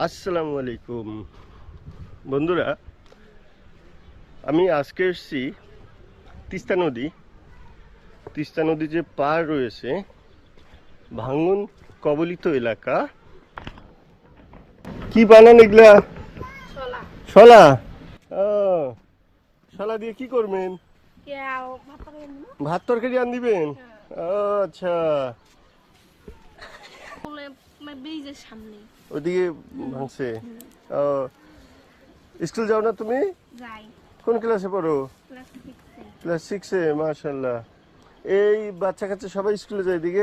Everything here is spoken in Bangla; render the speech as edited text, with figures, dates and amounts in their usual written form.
আসসালামু আলাইকুম বন্ধুরা, আমি আজকে এসেছি তিস্তা নদী যে পার রয়েছে ভাঙন কবলিত এলাকা। কি বানান এগুলা? শলা। শলা দিয়ে কি করবেন? ভাত তরকারি আন দিবেন? আচ্ছা, ব্রিজের সামনে ওদিকে ভাঙছে। স্কুল যাও না তুমি? যাই, কোন ক্লাসে পড়ো? ক্লাস 6 এ। ক্লাস 6-এ। মাশাআল্লাহ। এই বাচ্চা কাচ্চা সবাই স্কুলে যায় এদিকে?